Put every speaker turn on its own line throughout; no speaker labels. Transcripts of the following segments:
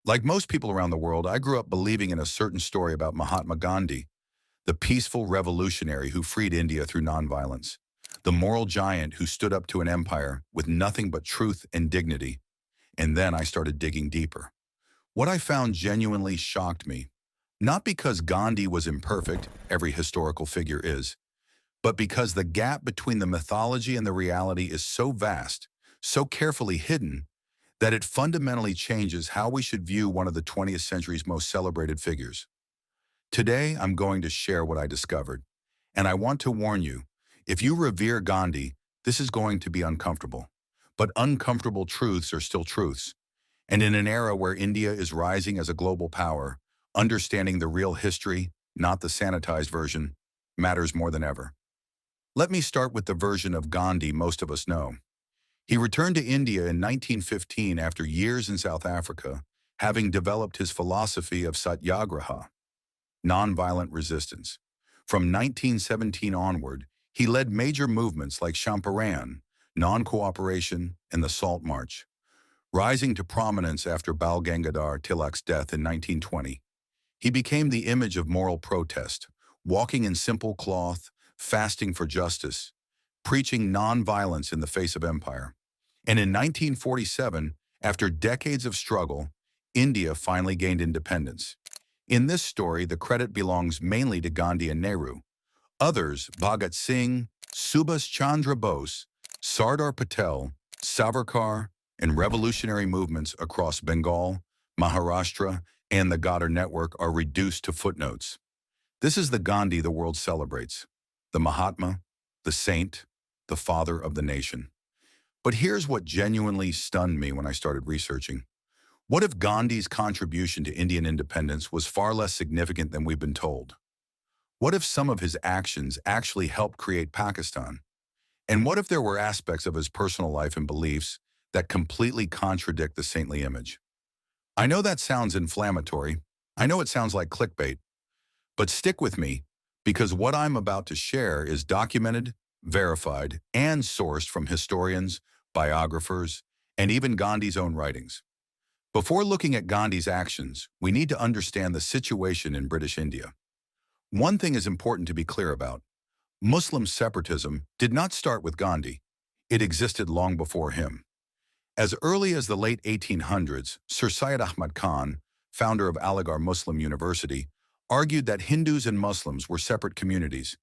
Like most people around the world, I grew up believing in a certain story about Mahatma Gandhi, the peaceful revolutionary who freed India through nonviolence, the moral giant who stood up to an empire with nothing but truth and dignity. And then I started digging deeper. What I found genuinely shocked me, not because Gandhi was imperfect, every historical figure is, but because the gap between the mythology and the reality is so vast, so carefully hidden, that it fundamentally changes how we should view one of the 20th century's most celebrated figures. Today, I'm going to share what I discovered, and I want to warn you, if you revere Gandhi, this is going to be uncomfortable. But uncomfortable truths are still truths, and in an era where India is rising as a global power, understanding the real history, not the sanitized version, matters more than ever. Let me start with the version of Gandhi most of us know. He returned to India in 1915 after years in South Africa, having developed his philosophy of satyagraha, nonviolent resistance. From 1917 onward, he led major movements like Champaran, non-cooperation, and the Salt March, rising to prominence after Bal Gangadhar Tilak's death in 1920. He became the image of moral protest, walking in simple cloth, fasting for justice, preaching nonviolence in the face of empire. And in 1947, after decades of struggle, India finally gained independence. In this story, the credit belongs mainly to Gandhi and Nehru. Others, Bhagat Singh, Subhas Chandra Bose, Sardar Patel, Savarkar, and revolutionary movements across Bengal, Maharashtra, and the Ghadir network are reduced to footnotes. This is the Gandhi the world celebrates, the Mahatma, the saint, the father of the nation. But here's what genuinely stunned me when I started researching. What if Gandhi's contribution to Indian independence was far less significant than we've been told? What if some of his actions actually helped create Pakistan? And what if there were aspects of his personal life and beliefs that completely contradict the saintly image? I know that sounds inflammatory. I know it sounds like clickbait. But stick with me, because what I'm about to share is documented, verified, and sourced from historians, biographers, and even Gandhi's own writings. Before looking at Gandhi's actions, we need to understand the situation in British India. One thing is important to be clear about. Muslim separatism did not start with Gandhi. It existed long before him. As early as the late 1800s, Sir Syed Ahmad Khan, founder of Aligarh Muslim University, argued that Hindus and Muslims were separate communities.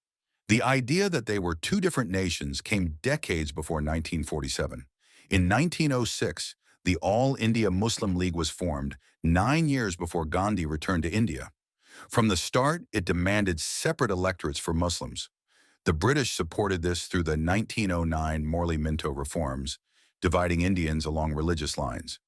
The idea that they were two different nations came decades before 1947. In 1906, the All India Muslim League was formed, 9 years before Gandhi returned to India. From the start, it demanded separate electorates for Muslims. The British supported this through the 1909 Morley-Minto reforms, dividing Indians along religious lines.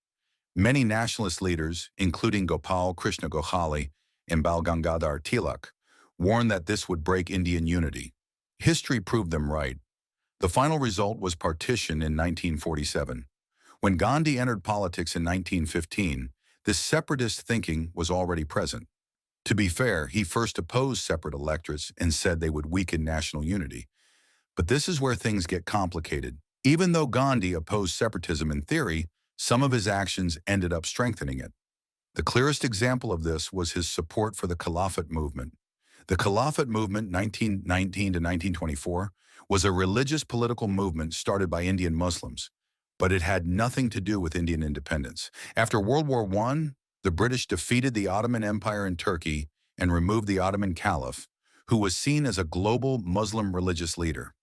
Many nationalist leaders, including Gopal Krishna Gokhale and Bal Gangadhar Tilak, warned that this would break Indian unity. History proved them right. The final result was partition in 1947. When Gandhi entered politics in 1915, this separatist thinking was already present. To be fair, he first opposed separate electorates and said they would weaken national unity. But this is where things get complicated. Even though Gandhi opposed separatism in theory, some of his actions ended up strengthening it. The clearest example of this was his support for the Khilafat Movement. The Khilafat Movement, 1919 to 1924, was a religious political movement started by Indian Muslims, but it had nothing to do with Indian independence. After World War I, the British defeated the Ottoman Empire in Turkey and removed the Ottoman Caliph, who was seen as a global Muslim religious leader.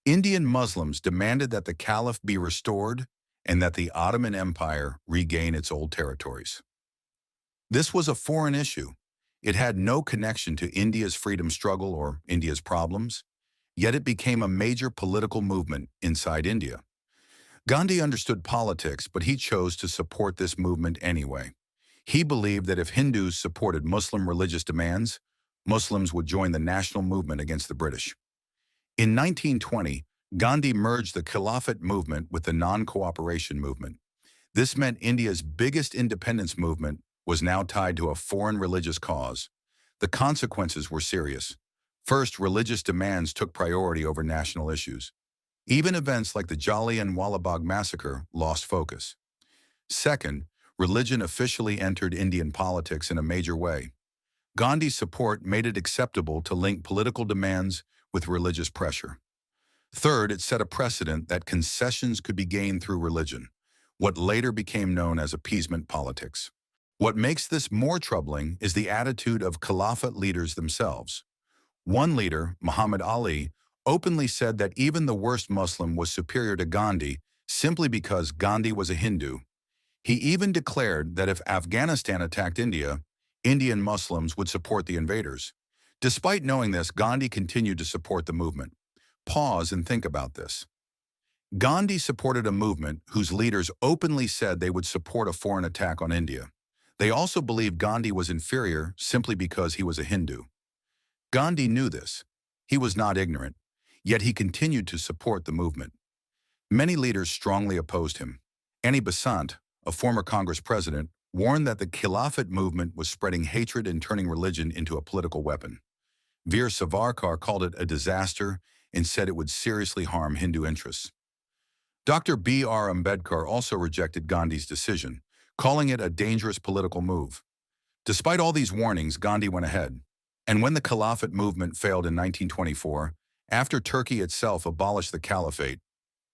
Indian Muslims demanded that the Caliph be restored and that the Ottoman Empire regain its old territories. This was a foreign issue. It had no connection to India's freedom struggle or India's problems, yet it became a major political movement inside India. Gandhi understood politics, but he chose to support this movement anyway. He believed that if Hindus supported Muslim religious demands, Muslims would join the national movement against the British. In 1920, Gandhi merged the Khilafat movement with the non-cooperation movement. This meant India's biggest independence movement was now tied to a foreign religious cause. The consequences were serious. First, religious demands took priority over national issues. Even events like the Jallianwala Bagh massacre lost focus. Second, religion officially entered Indian politics in a major way. Gandhi's support made it acceptable to link political demands with religious pressure. Third, it set a precedent that concessions could be gained through religion, what later became known as appeasement politics. What makes this more troubling is the attitude of Khilafat leaders themselves. One leader, Muhammad Ali, openly said that even the worst Muslim was superior to Gandhi simply because Gandhi was a Hindu. He even declared that if Afghanistan attacked India, Indian Muslims would support the invaders. Despite knowing this, Gandhi continued to support the movement. Pause and think about this. Gandhi supported a movement whose leaders openly said they would support a foreign attack on India. They also believed Gandhi was inferior simply because he was a Hindu. Gandhi knew this. He was not ignorant, yet he continued to support the movement. Many leaders strongly opposed him. Annie Besant, a former Congress president, warned that the Khilafat movement was spreading hatred and turning religion into a political weapon. Veer Savarkar called it a disaster and said it would seriously harm Hindu interests. Dr. B.R. Ambedkar also rejected Gandhi's decision, calling it a dangerous political move. Despite all these warnings, Gandhi went ahead. And when the Khilafat movement failed in 1924, after Turkey itself abolished the caliphate,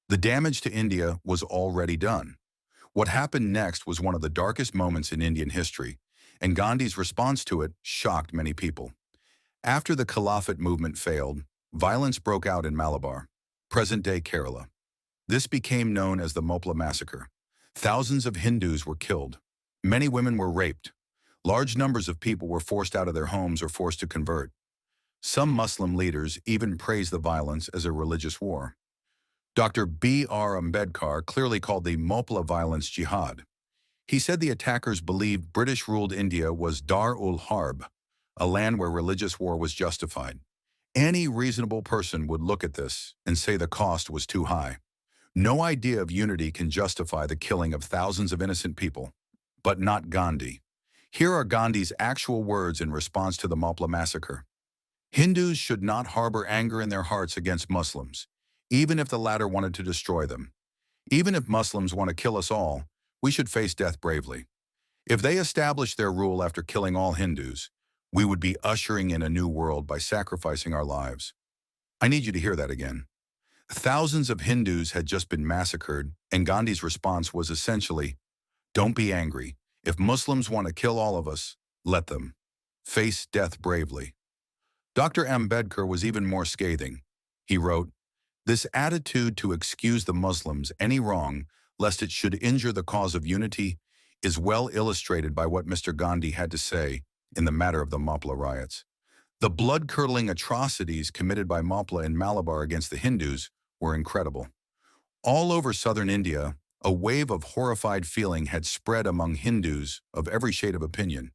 the damage to India was already done. What happened next was one of the darkest moments in Indian history, and Gandhi's response to it shocked many people. After the Khilafat movement failed, violence broke out in Malabar, present-day Kerala. This became known as the Moplah Massacre. Thousands of Hindus were killed. Many women were raped. Large numbers of people were forced out of their homes or forced to convert. Some Muslim leaders even praised the violence as a religious war. Dr. B.R. Ambedkar clearly called the Mopla violence jihad. He said the attackers believed British-ruled India was Dar-ul-Harb, a land where religious war was justified. Any reasonable person would look at this and say the cost was too high. No idea of unity can justify the killing of thousands of innocent people, but not Gandhi. Here are Gandhi's actual words in response to the Moplah massacre. Hindus should not harbor anger in their hearts against Muslims, even if the latter wanted to destroy them. Even if Muslims want to kill us all, we should face death bravely. If they establish their rule after killing all Hindus, we would be ushering in a new world by sacrificing our lives. I need you to hear that again. Thousands of Hindus had just been massacred, and Gandhi's response was essentially, "Don't be angry. If Muslims want to kill all of us, let them. Face death bravely." Dr. Ambedkar was even more scathing. He wrote, "This attitude to excuse the Muslims any wrong, lest it should injure the cause of unity, is well illustrated by what Mr. Gandhi had to say in the matter of the Moplah riots. The blood-curdling atrocities committed by Mopla in Malabar against the Hindus were incredible. All over southern India, a wave of horrified feeling had spread among Hindus of every shade of opinion,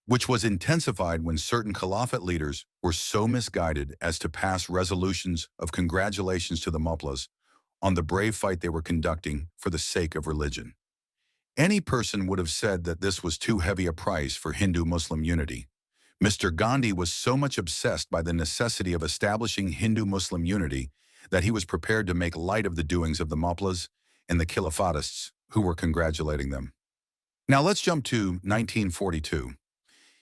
which was intensified when certain Khilafat leaders were so misguided as to pass resolutions of congratulations to the Moplas on the brave fight they were conducting for the sake of religion. Any person would have said that this was too heavy a price for Hindu-Muslim unity. Mr. Gandhi was so much obsessed by the necessity of establishing Hindu-Muslim unity that he was prepared to make light of the doings of the Moplas and the Khilafatists who were congratulating them. Now let's jump to 1942.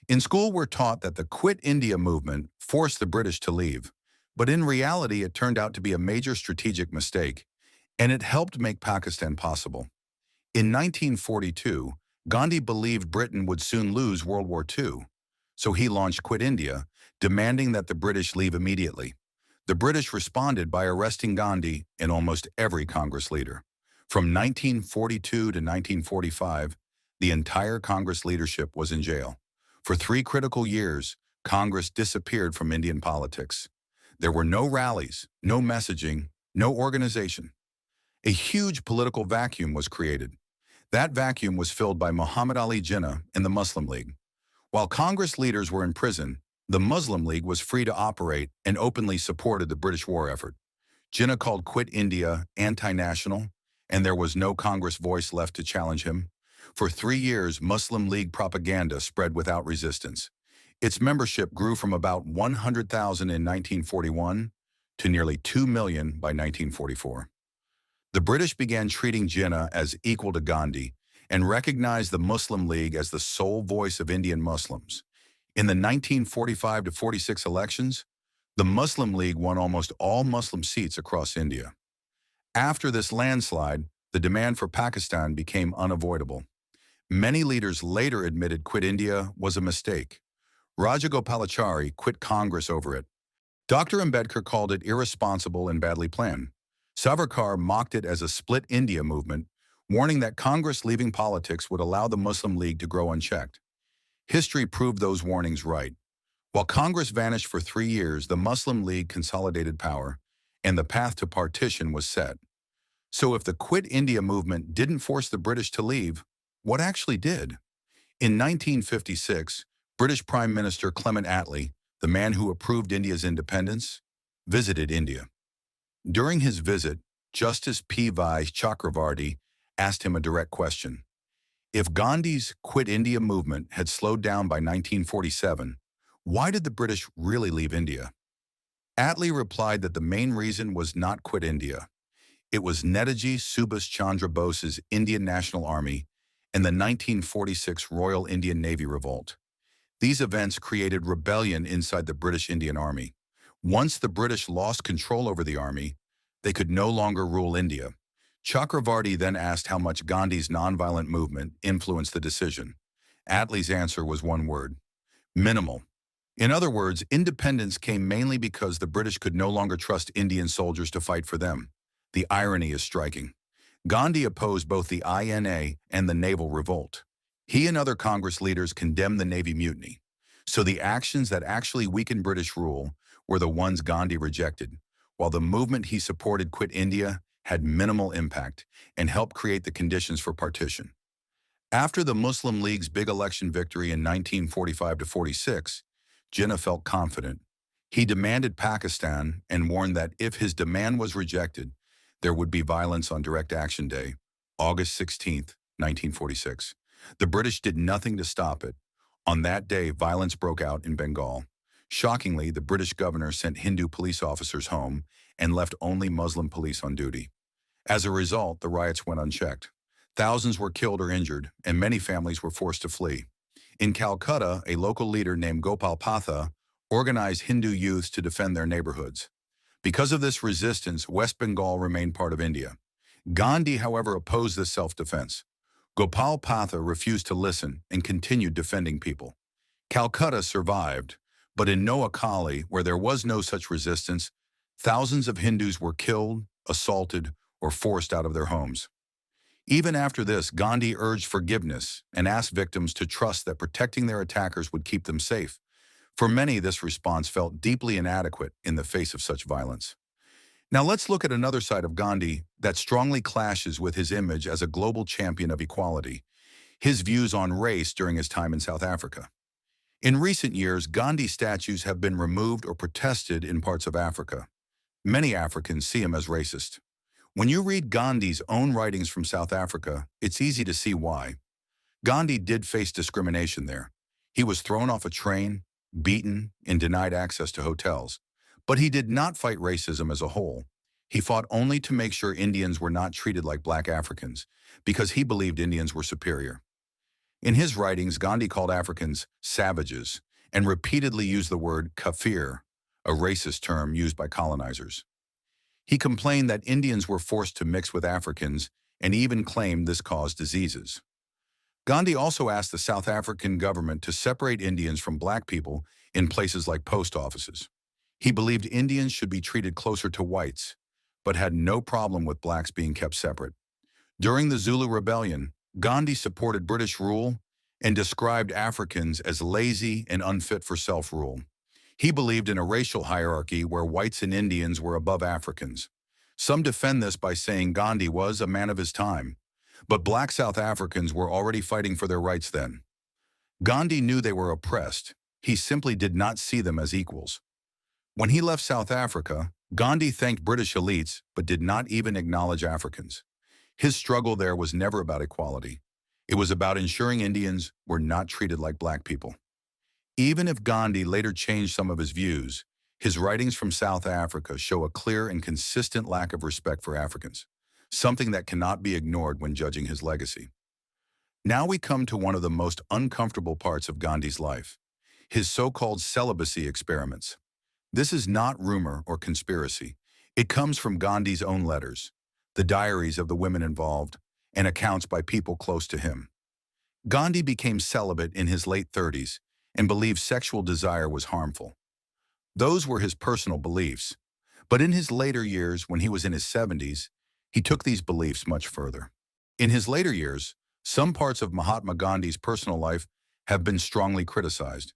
In school, we're taught that the Quit India movement forced the British to leave, but in reality, it turned out to be a major strategic mistake, and it helped make Pakistan possible. In 1942, Gandhi believed Britain would soon lose World War II, so he launched Quit India, demanding that the British leave immediately. The British responded by arresting Gandhi and almost every Congress leader. From 1942 to 1945, the entire Congress leadership was in jail. For 3 critical years, Congress disappeared from Indian politics. There were no rallies, no messaging, no organization. A huge political vacuum was created. That vacuum was filled by Muhammad Ali Jinnah and the Muslim League. While Congress leaders were in prison, the Muslim League was free to operate and openly supported the British war effort. Jinnah called Quit India anti-national, and there was no Congress voice left to challenge him. For 3 years, Muslim League propaganda spread without resistance. Its membership grew from about 100,000 in 1941 to nearly 2 million by 1944. The British began treating Jinnah as equal to Gandhi, and recognized the Muslim League as the sole voice of Indian Muslims. In the 1945 to 46 elections, the Muslim League won almost all Muslim seats across India. After this landslide, the demand for Pakistan became unavoidable. Many leaders later admitted quit India was a mistake. Rajagopalachari quit Congress over it. Dr. Ambedkar called it irresponsible and badly planned. Savarkar mocked it as a split India movement, warning that Congress leaving politics would allow the Muslim League to grow unchecked. History proved those warnings right. While Congress vanished for 3 years, the Muslim League consolidated power, and the path to partition was set. So if the Quit India movement didn't force the British to leave, what actually did? In 1956, British Prime Minister Clement Attlee, the man who approved India's independence, visited India. During his visit, Justice P.Y. Chakravarti asked him a direct question. If Gandhi's Quit India movement had slowed down by 1947, why did the British really leave India? Attlee replied that the main reason was not Quit India. It was Netaji Subhash Chandra Bose's Indian National Army and the 1946 Royal Indian Navy revolt. These events created rebellion inside the British Indian Army. Once the British lost control over the army, they could no longer rule India. Chakravarti then asked how much Gandhi's nonviolent movement influenced the decision. Attlee's answer was one word: minimal. In other words, independence came mainly because the British could no longer trust Indian soldiers to fight for them. The irony is striking. Gandhi opposed both the INA and the naval revolt. He and other Congress leaders condemned the Navy mutiny. So the actions that actually weakened British rule were the ones Gandhi rejected, while the movement he supported, Quit India, had minimal impact and helped create the conditions for partition. After the Muslim League's big election victory in 1945 to 46, Jinnah felt confident. He demanded Pakistan and warned that if his demand was rejected, there would be violence on Direct Action Day, August 16, 1946. The British did nothing to stop it. On that day, violence broke out in Bengal. Shockingly, the British governor sent Hindu police officers home and left only Muslim police on duty. As a result, the riots went unchecked. Thousands were killed or injured, and many families were forced to flee. In Calcutta, a local leader named Gopal Patha organized Hindu youths to defend their neighborhoods. Because of this resistance, West Bengal remained part of India. Gandhi, however, opposed this self-defense. Gopal Patha refused to listen and continued defending people. Calcutta survived, but in Noakhali, where there was no such resistance, thousands of Hindus were killed, assaulted, or forced out of their homes. Even after this, Gandhi urged forgiveness and asked victims to trust that protecting their attackers would keep them safe. For many, this response felt deeply inadequate in the face of such violence. Now let's look at another side of Gandhi that strongly clashes with his image as a global champion of equality: his views on race during his time in South Africa. In recent years, Gandhi statues have been removed or protested in parts of Africa. Many Africans see him as racist. When you read Gandhi's own writings from South Africa, it's easy to see why. Gandhi did face discrimination there. He was thrown off a train, beaten, and denied access to hotels. But he did not fight racism as a whole. He fought only to make sure Indians were not treated like black Africans, because he believed Indians were superior. In his writings, Gandhi called Africans savages and repeatedly used the word kafir, a racist term used by colonizers. He complained that Indians were forced to mix with Africans and even claimed this caused diseases. Gandhi also asked the South African government to separate Indians from black people in places like post offices. He believed Indians should be treated closer to whites, but had no problem with blacks being kept separate. During the Zulu Rebellion, Gandhi supported British rule and described Africans as lazy and unfit for self-rule. He believed in a racial hierarchy where whites and Indians were above Africans. Some defend this by saying Gandhi was a man of his time, but black South Africans were already fighting for their rights then. Gandhi knew they were oppressed. He simply did not see them as equals. When he left South Africa, Gandhi thanked British elites but did not even acknowledge Africans. His struggle there was never about equality. It was about ensuring Indians were not treated like black people. Even if Gandhi later changed some of his views, his writings from South Africa show a clear and consistent lack of respect for Africans, something that cannot be ignored when judging his legacy. Now we come to one of the most uncomfortable parts of Gandhi's life, his so-called celibacy experiments. This is not rumor or conspiracy. It comes from Gandhi's own letters, the diaries of the women involved, and accounts by people close to him. Gandhi became celibate in his late 30s and believed sexual desire was harmful. Those were his personal beliefs. But in his later years, when he was in his 70s, he took these beliefs much further. In his later years, some parts of Mahatma Gandhi's personal life have been strongly criticized.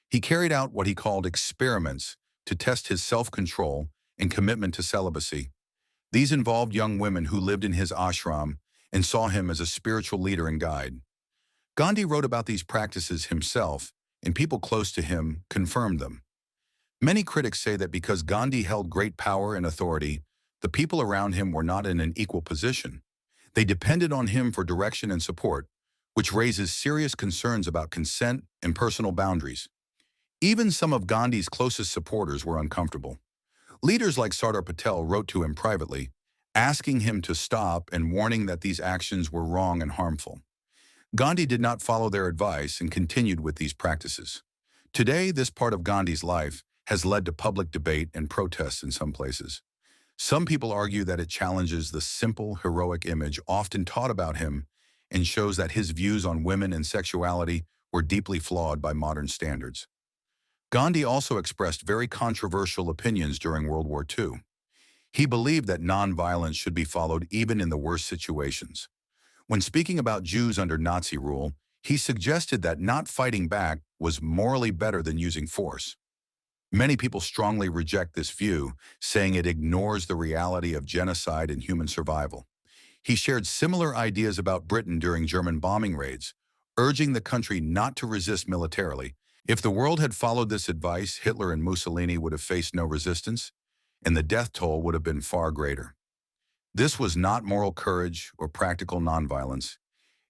He carried out what he called experiments to test his self-control and commitment to celibacy. These involved young women who lived in his ashram and saw him as a spiritual leader and guide. Gandhi wrote about these practices himself, and people close to him confirmed them. Many critics say that because Gandhi held great power and authority, the people around him were not in an equal position. They depended on him for direction and support, which raises serious concerns about consent and personal boundaries. Even some of Gandhi's closest supporters were uncomfortable. Leaders like Sardar Patel wrote to him privately, asking him to stop and warning that these actions were wrong and harmful. Gandhi did not follow their advice and continued with these practices. Today, this part of Gandhi's life has led to public debate and protests in some places. Some people argue that it challenges the simple, heroic image often taught about him and shows that his views on women and sexuality were deeply flawed by modern standards. Gandhi also expressed very controversial opinions during World War II. He believed that nonviolence should be followed even in the worst situations. When speaking about Jews under Nazi rule, he suggested that not fighting back was morally better than using force. Many people strongly reject this view, saying it ignores the reality of genocide and human survival. He shared similar ideas about Britain during German bombing raids, urging the country not to resist militarily. If the world had followed this advice, Hitler and Mussolini would have faced no resistance, and the death toll would have been far greater. This was not moral courage or practical nonviolence.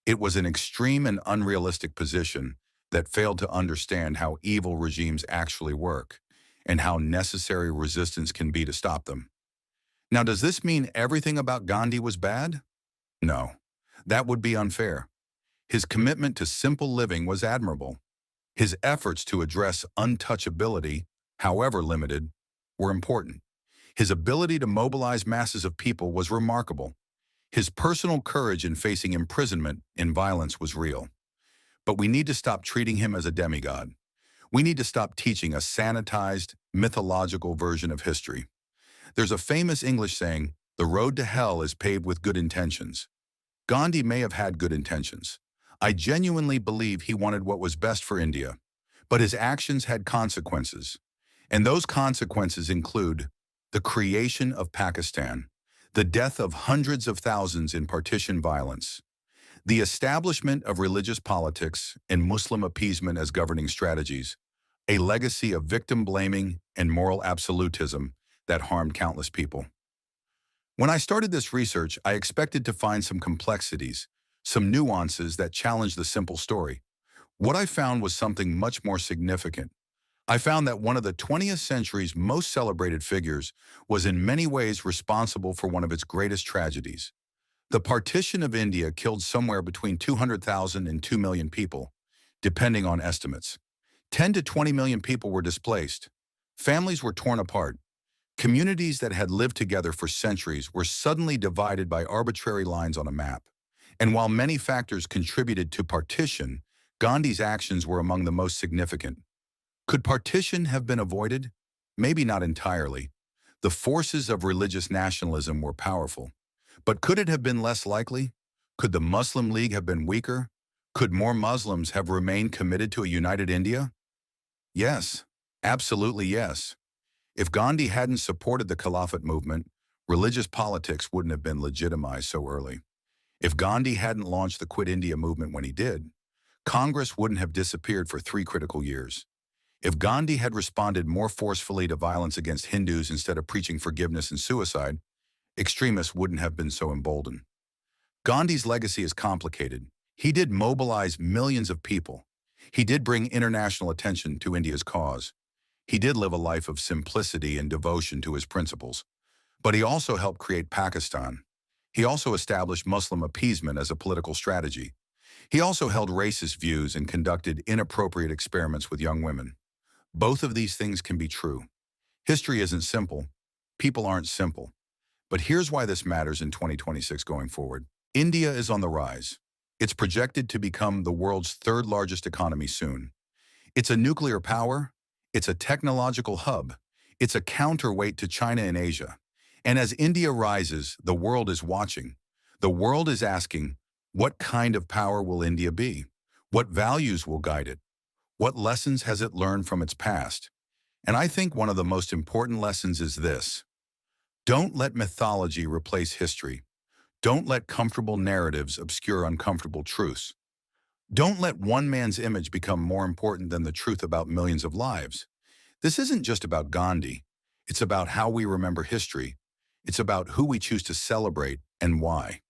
It was an extreme and unrealistic position that failed to understand how evil regimes actually work and how necessary resistance can be to stop them. Now, does this mean everything about Gandhi was bad? No, that would be unfair. His commitment to simple living was admirable. His efforts to address untouchability, however limited, were important. His ability to mobilize masses of people was remarkable. His personal courage in facing imprisonment and violence was real. But we need to stop treating him as a demigod. We need to stop teaching a sanitized, mythological version of history. There's a famous English saying, "The road to hell is paved with good intentions." Gandhi may have had good intentions. I genuinely believe he wanted what was best for India. But his actions had consequences. And those consequences include the creation of Pakistan, the death of hundreds of thousands in partition violence, the establishment of religious politics and Muslim appeasement as governing strategies, a legacy of victim blaming and moral absolutism that harmed countless people. When I started this research, I expected to find some complexities, some nuances that challenged the simple story. What I found was something much more significant. I found that one of the 20th century's most celebrated figures was in many ways responsible for one of its greatest tragedies. The partition of India killed somewhere between 200,000 and 2 million people, depending on estimates. 10 to 20 million people were displaced. Families were torn apart. Communities that had lived together for centuries were suddenly divided by arbitrary lines on a map. And while many factors contributed to partition, Gandhi's actions were among the most significant. Could partition have been avoided? Maybe not entirely. The forces of religious nationalism were powerful. But could it have been less likely? Could the Muslim League have been weaker? Could more Muslims have remained committed to a united India? Yes, absolutely yes. If Gandhi hadn't supported the Khilafat movement, religious politics wouldn't have been legitimized so early. If Gandhi hadn't launched the Quit India movement when he did, Congress wouldn't have disappeared for 3 critical years. If Gandhi had responded more forcefully to violence against Hindus instead of preaching forgiveness and suicide, extremists wouldn't have been so emboldened. Gandhi's legacy is complicated. He did mobilize millions of people. He did bring international attention to India's cause. He did live a life of simplicity and devotion to his principles. But he also helped create Pakistan. He also established Muslim appeasement as a political strategy. He also held racist views and conducted inappropriate experiments with young women. Both of these things can be true. History isn't simple. People aren't simple. But here's why this matters in 2026 going forward. India is on the rise. It's projected to become the world's third largest economy soon. It's a nuclear power. It's a technological hub. It's a counterweight to China and Asia. And as India rises, the world is watching. The world is asking, what kind of power will India be? What values will guide it? What lessons has it learned from its past? And I think one of the most important lessons is this. Don't let mythology replace history. Don't let comfortable narratives obscure uncomfortable truths. Don't let one man's image become more important than the truth about millions of lives. This isn't just about Gandhi. It's about how we remember history. It's about who we choose to celebrate and why.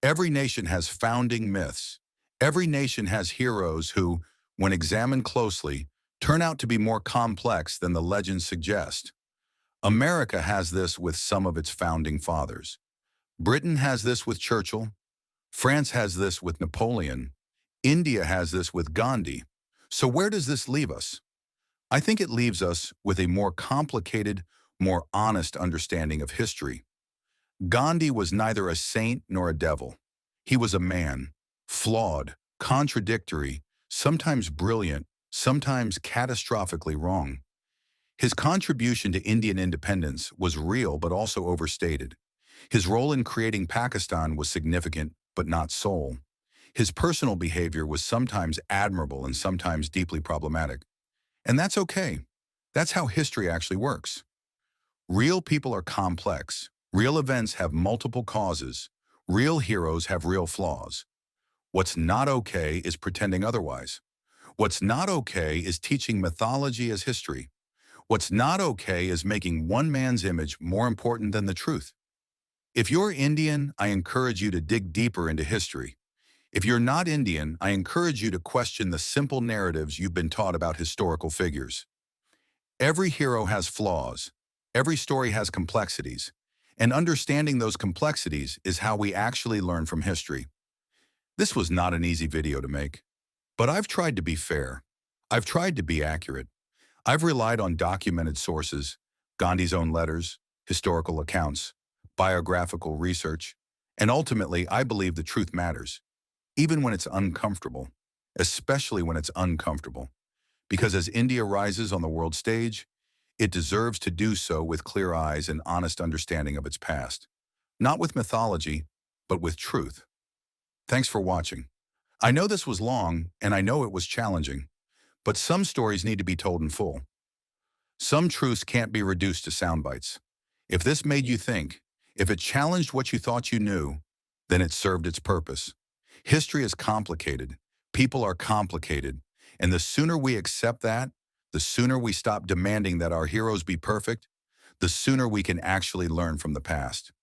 Every nation has founding myths. Every nation has heroes who, when examined closely, turn out to be more complex than the legends suggest. America has this with some of its founding fathers. Britain has this with Churchill. France has this with Napoleon. India has this with Gandhi. So where does this leave us? I think it leaves us with a more complicated, more honest understanding of history. Gandhi was neither a saint nor a devil. He was a man, flawed, contradictory, sometimes brilliant, sometimes catastrophically wrong. His contribution to Indian independence was real but also overstated. His role in creating Pakistan was significant but not sole. His personal behavior was sometimes admirable and sometimes deeply problematic. And that's okay. That's how history actually works. Real people are complex. Real events have multiple causes. Real heroes have real flaws. What's not okay is pretending otherwise. What's not okay is teaching mythology as history. What's not okay is making one man's image more important than the truth. If you're Indian, I encourage you to dig deeper into history. If you're not Indian, I encourage you to question the simple narratives you've been taught about historical figures. Every hero has flaws. Every story has complexities. And understanding those complexities is how we actually learn from history. This was not an easy video to make, but I've tried to be fair. I've tried to be accurate. I've relied on documented sources, Gandhi's own letters, historical accounts, biographical research, and ultimately, I believe the truth matters, even when it's uncomfortable, especially when it's uncomfortable. Because as India rises on the world stage, it deserves to do so with clear eyes and honest understanding of its past. Not with mythology, but with truth. Thanks for watching. I know this was long, and I know it was challenging, but some stories need to be told in full. Some truths can't be reduced to sound bites. If this made you think, if it challenged what you thought you knew, then it served its purpose. History is complicated. People are complicated. And the sooner we accept that, the sooner we stop demanding that our heroes be perfect, the sooner we can actually learn from the past.